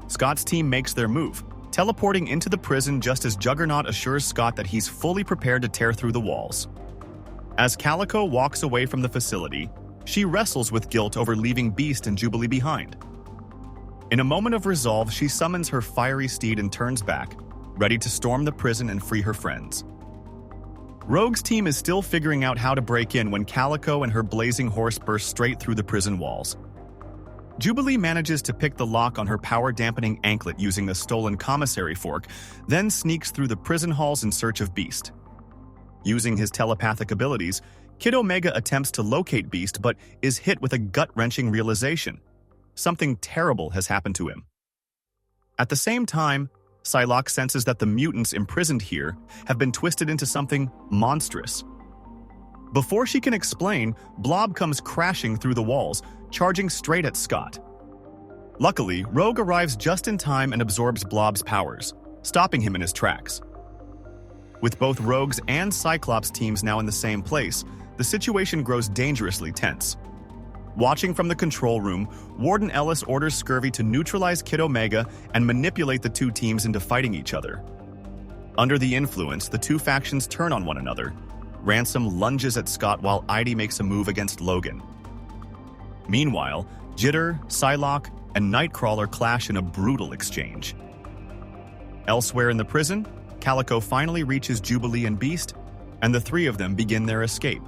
Scott's team makes their move, teleporting into the prison just as Juggernaut assures Scott that he's fully prepared to tear through the walls. As Calico walks away from the facility, she wrestles with guilt over leaving Beast and Jubilee behind. In a moment of resolve, she summons her fiery steed and turns back, ready to storm the prison and free her friends. Rogue's team is still figuring out how to break in when Calico and her blazing horse burst straight through the prison walls. Jubilee manages to pick the lock on her power-dampening anklet using the stolen commissary fork, then sneaks through the prison halls in search of Beast. Using his telepathic abilities, Kid Omega attempts to locate Beast but is hit with a gut-wrenching realization. Something terrible has happened to him. At the same time, Psylocke senses that the mutants imprisoned here have been twisted into something monstrous. Before she can explain, Blob comes crashing through the walls, charging straight at Scott. Luckily, Rogue arrives just in time and absorbs Blob's powers, stopping him in his tracks. With both Rogue's and Cyclops teams now in the same place, the situation grows dangerously tense. Watching from the control room, Warden Ellis orders Scurvy to neutralize Kid Omega and manipulate the two teams into fighting each other. Under the influence, the two factions turn on one another. Ransom lunges at Scott while Idie makes a move against Logan. Meanwhile, Jitter, Psylocke, and Nightcrawler clash in a brutal exchange. Elsewhere in the prison, Calico finally reaches Jubilee and Beast, and the three of them begin their escape.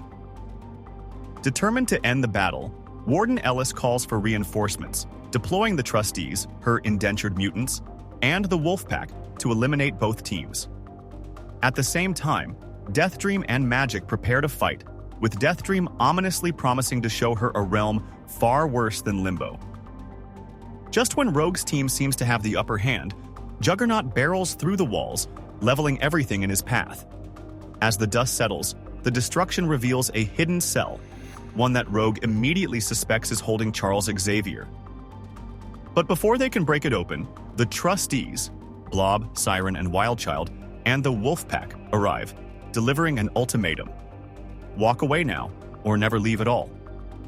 Determined to end the battle, Warden Ellis calls for reinforcements, deploying the Trustees, her indentured mutants, and the Wolfpack to eliminate both teams. At the same time, Deathdream and Magik prepare to fight, with Deathdream ominously promising to show her a realm far worse than Limbo. Just when Rogue's team seems to have the upper hand, Juggernaut barrels through the walls, leveling everything in his path. As the dust settles, the destruction reveals a hidden cell, one that Rogue immediately suspects is holding Charles Xavier. But before they can break it open, the Trustees, Blob, Siren, and Wildchild, and the Wolfpack arrive, delivering an ultimatum. Walk away now, or never leave at all.